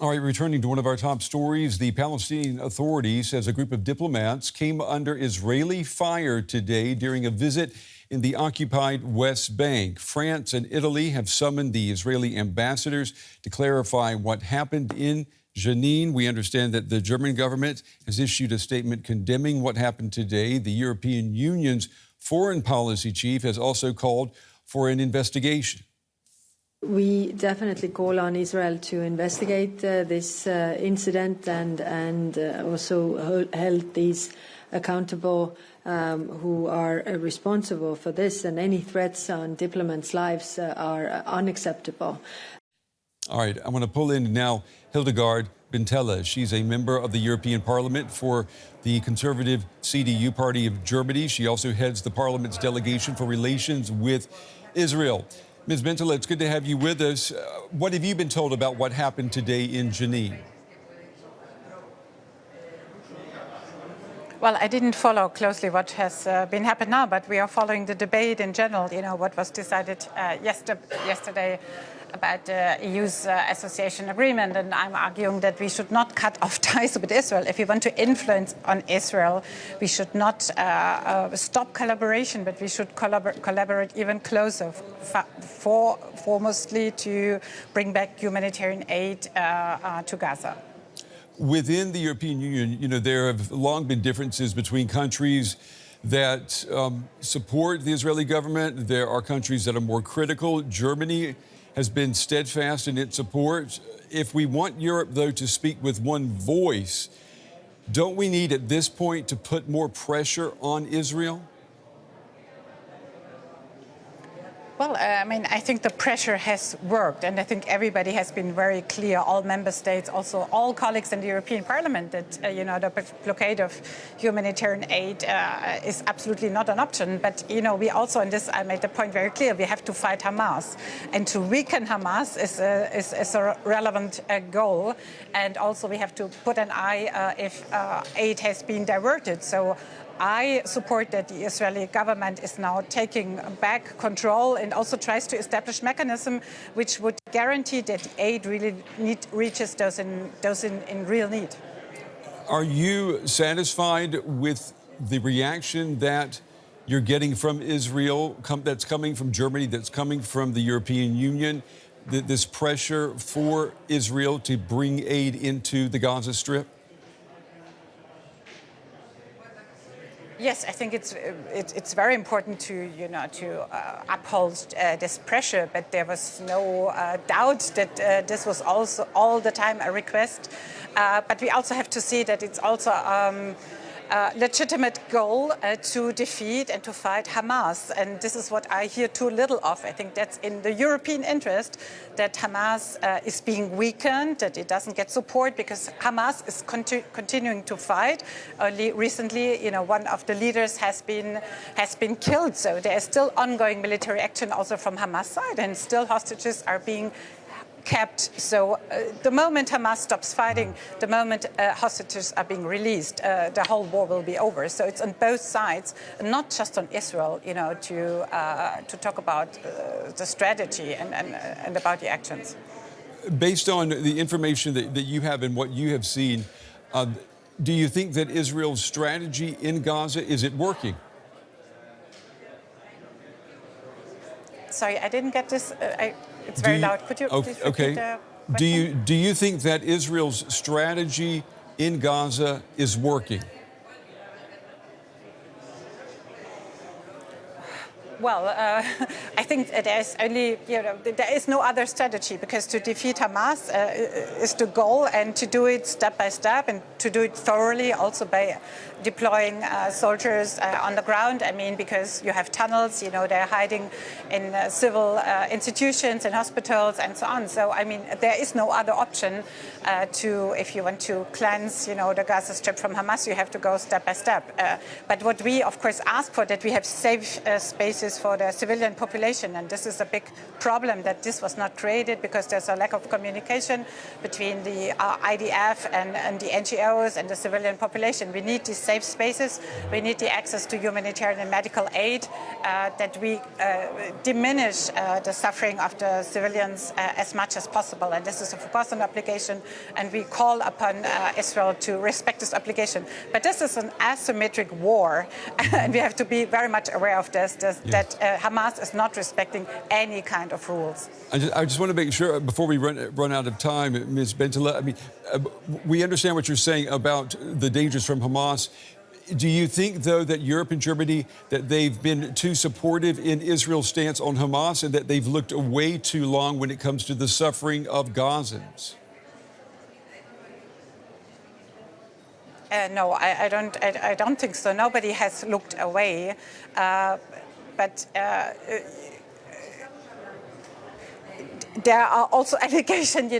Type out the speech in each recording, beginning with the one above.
All right, returning to one of our top stories, the Palestinian Authority says a group of diplomats came under Israeli fire today during a visit in the occupied West Bank. France and Italy have summoned the Israeli ambassadors to clarify what happened in Jenin. We understand that the German government has issued a statement condemning what happened today. The European Union's foreign policy chief has also called for an investigation. We definitely call on Israel to investigate this incident and also hold these accountable who are responsible for this, and any threats on diplomats' lives are unacceptable. All right, I want to pull in now Hildegard Bentele. She's a member of the European Parliament for the conservative CDU party of Germany. She also heads the Parliament's delegation for relations with Israel. Ms. Bentele, it's good to have you with us. What have you been told about what happened today in Jenin? Well, I didn't follow closely what has been happening now, but we are following the debate in general, what was decided yesterday about the EU's association agreement, and I'm arguing that we should not cut off ties with Israel. If we want to influence on Israel, we should not stop collaboration, but we should collaborate even closer, foremostly to bring back humanitarian aid to Gaza. Within the European Union, there have long been differences between countries that support the Israeli government. There are countries that are more critical. Germany has been steadfast in its support. If we want Europe, though, to speak with one voice, don't we need at this point to put more pressure on Israel? Well, I think the pressure has worked, and I think everybody has been very clear, all member states, also all colleagues in the European Parliament, that, the blockade of humanitarian aid is absolutely not an option. But, we also, in this, I made the point very clear, we have to fight Hamas. And to weaken Hamas is a relevant goal. And also we have to put an eye if aid has been diverted. So I support that the Israeli government is now taking back control and also tries to establish mechanism which would guarantee that the aid really reaches those in real need. Are you satisfied with the reaction that you're getting from Israel, that's coming from Germany, that's coming from the European Union, this pressure for Israel to bring aid into the Gaza Strip? Yes, I think it's very important to uphold this pressure, but there was no doubt that this was also all the time a request. But we also have to see that it's also legitimate goal to defeat and to fight Hamas. And this is what I hear too little of. I think that's in the European interest, that Hamas is being weakened, that it doesn't get support, because Hamas is continuing to fight. Only recently, one of the leaders has been killed. So there is still ongoing military action also from Hamas side, and still hostages are being kept. So the moment Hamas stops fighting, the moment hostages are being released, the whole war will be over. So it's on both sides, not just on Israel, to talk about the strategy and about the actions. Based on the information that you have and what you have seen, do you think that Israel's strategy in Gaza, is it working? Sorry, I didn't get this. It's very loud. Could you please repeat the question? Do you think that Israel's strategy in Gaza is working? Well, I think there's only, there is no other strategy, because to defeat Hamas is the goal, and to do it step by step and to do it thoroughly, also by deploying soldiers on the ground. Because you have tunnels, they're hiding in civil institutions and hospitals and so on. So, there is no other option if you want to cleanse, the Gaza Strip from Hamas, you have to go step by step. But what we, of course, ask for, that we have safe spaces spaces for the civilian population. And this is a big problem that this was not created because there's a lack of communication between the IDF and the NGOs and the civilian population. We need these safe spaces. We need the access to humanitarian and medical aid, that we diminish the suffering of the civilians as much as possible. And this is a forgotten obligation, and we call upon Israel to respect this obligation. But this is an asymmetric war, and we have to be very much aware of this, that Hamas is not respecting any kind of rules. I just want to make sure, before we run out of time, Ms. Bentele, I mean, we understand what you're saying about the dangers from Hamas. Do you think, though, that Europe and Germany, that they've been too supportive in Israel's stance on Hamas and that they've looked away too long when it comes to the suffering of Gazans? No, I don't think so. Nobody has looked away, but there are also allegations,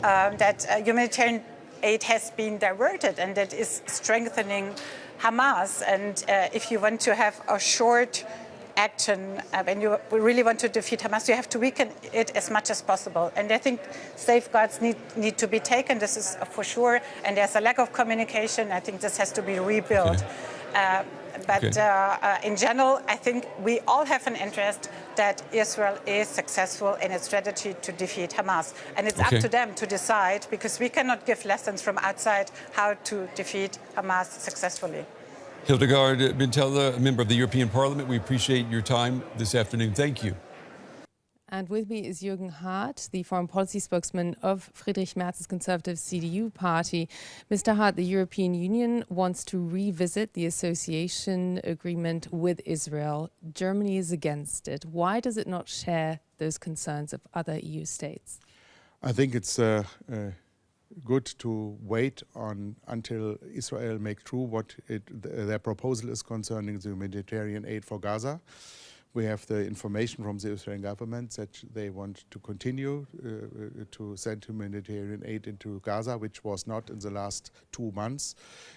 that humanitarian aid has been diverted, and that is strengthening Hamas. And if you want to have a short action, when you really want to defeat Hamas, you have to weaken it as much as possible. And I think safeguards need to be taken. This is for sure. And there's a lack of communication. I think this has to be rebuilt. Okay. But in general, I think we all have an interest that Israel is successful in its strategy to defeat Hamas. And it's up to them to decide, because we cannot give lessons from outside how to defeat Hamas successfully. Hildegard Bentele, a member of the European Parliament, we appreciate your time this afternoon. Thank you. And with me is Jürgen Hardt, the foreign policy spokesman of Friedrich Merz's Conservative CDU party. Mr. Hardt, the European Union wants to revisit the association agreement with Israel. Germany is against it. Why does it not share those concerns of other EU states? I think it's good to wait until Israel make true what their proposal is concerning the humanitarian aid for Gaza. We have the information from the Israeli government that they want to continue to send humanitarian aid into Gaza, which was not in the last 2 months,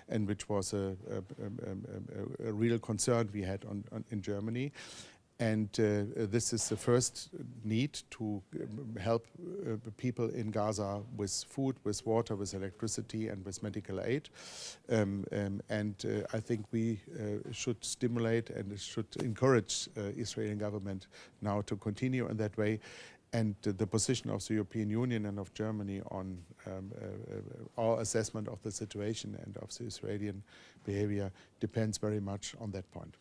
and which was a real concern we had in Germany. And this is the first need to help people in Gaza with food, with water, with electricity, and with medical aid. I think we should stimulate and should encourage Israeli government now to continue in that way. And the position of the European Union and of Germany on our assessment of the situation and of the Israeli behavior depends very much on that point.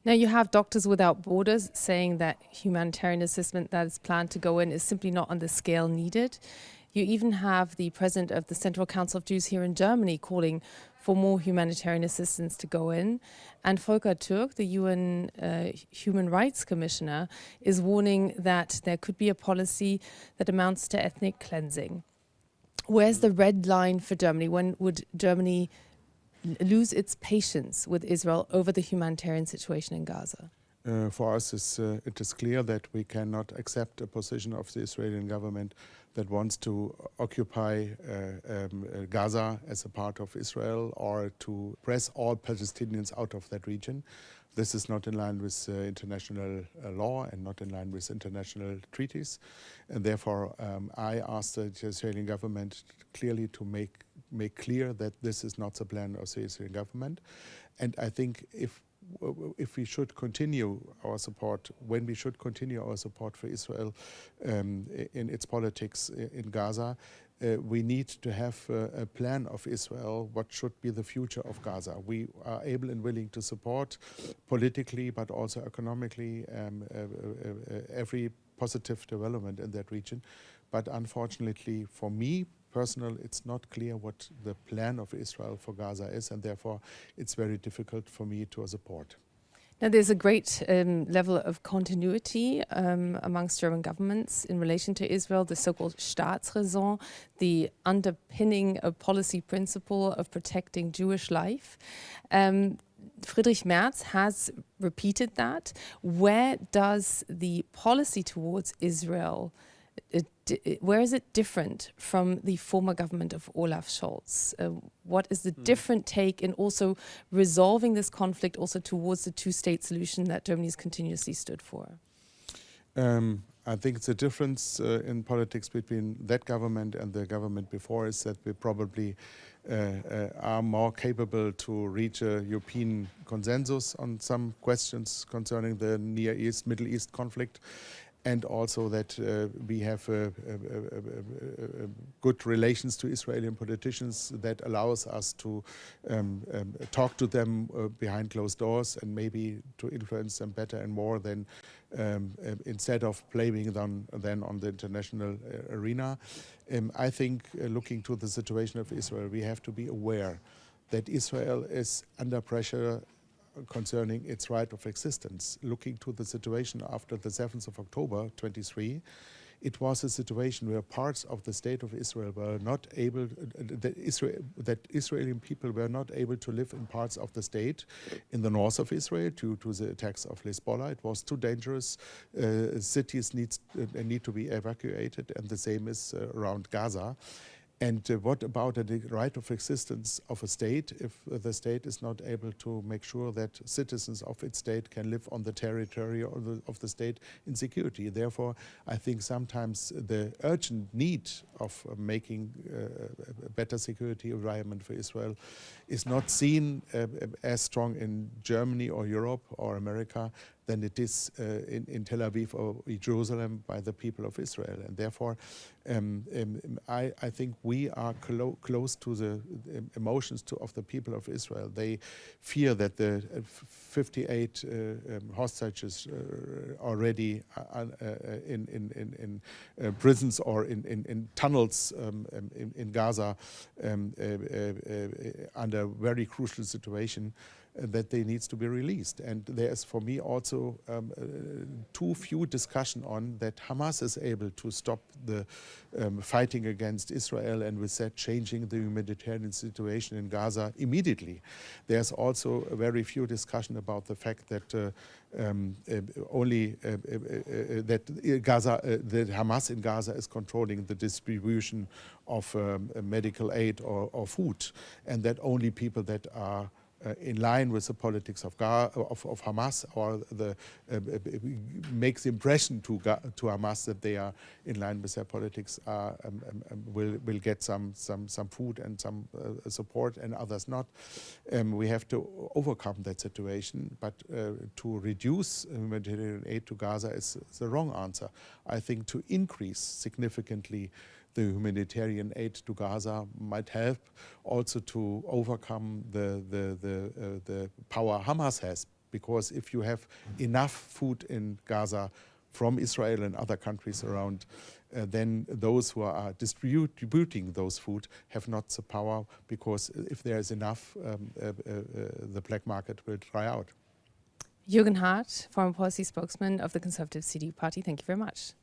Now, you have Doctors Without Borders saying that humanitarian assistance that is planned to go in is simply not on the scale needed. You even have the president of the Central Council of Jews here in Germany calling for more humanitarian assistance to go in. And Volker Türk, the UN Human Rights Commissioner, is warning that there could be a policy that amounts to ethnic cleansing. Where's the red line for Germany? When would Germany lose its patience with Israel over the humanitarian situation in Gaza? For us, it is clear that we cannot accept a position of the Israeli government that wants to occupy Gaza as a part of Israel or to press all Palestinians out of that region. This is not in line with international law and not in line with international treaties. And therefore, I asked the Israeli government clearly to make clear that this is not the plan of the Israeli government. And I think if we should continue our support, when we should continue our support for Israel in its politics in Gaza, we need to have a plan of Israel, what should be the future of Gaza. We are able and willing to support politically, but also economically, every positive development in that region. But unfortunately, for me, personal, it's not clear what the plan of Israel for Gaza is, and therefore it's very difficult for me to support. Now, there's a great level of continuity amongst German governments in relation to Israel, the so-called Staatsräson, the underpinning a policy principle of protecting Jewish life. Friedrich Merz has repeated that. Where does the policy towards Israel where is it different from the former government of Olaf Scholz? What is the different take in also resolving this conflict also towards the two-state solution that Germany's continuously stood for? I think the difference in politics between that government and the government before is that we probably are more capable to reach a European consensus on some questions concerning the Near East, Middle East conflict, and also that we have good relations to Israeli politicians that allows us to talk to them behind closed doors and maybe to influence them better and more than instead of blaming them then on the international arena. I think looking to the situation of Israel, we have to be aware that Israel is under pressure concerning its right of existence. Looking to the situation after the 7th of October 23, it was a situation where parts of the state of Israel were not able, that Israeli people were not able to live in parts of the state in the north of Israel due to the attacks of Hezbollah. It was too dangerous. Cities need to be evacuated, and the same is around Gaza. And what about the right of existence of a state if the state is not able to make sure that citizens of its state can live on the territory of the state in security? Therefore, I think sometimes the urgent need of making a better security environment for Israel is not seen as strong in Germany or Europe or America than it is in Tel Aviv or Jerusalem by the people of Israel. And therefore, I think we are close to the emotions of the people of Israel. They fear that the 58 hostages already in prisons or in tunnels in Gaza under very crucial situation, that they needs to be released. And there's for me also too few discussion on that Hamas is able to stop the fighting against Israel and with that changing the humanitarian situation in Gaza immediately. There's also a very few discussion about the fact that that Hamas in Gaza is controlling the distribution of medical aid or food, and that only people that are in line with the politics of Hamas, or makes the impression to Hamas that they are in line with their politics, will get some food and some support, and others not. We have to overcome that situation, but to reduce humanitarian aid to Gaza is the wrong answer. I think to increase significantly the humanitarian aid to Gaza might help also to overcome the power Hamas has, because if you have enough food in Gaza from Israel and other countries around, then those who are distributing those food have not the power, because if there is enough, the black market will dry out. Jürgen Hardt, foreign policy spokesman of the Conservative CDU party, thank you very much.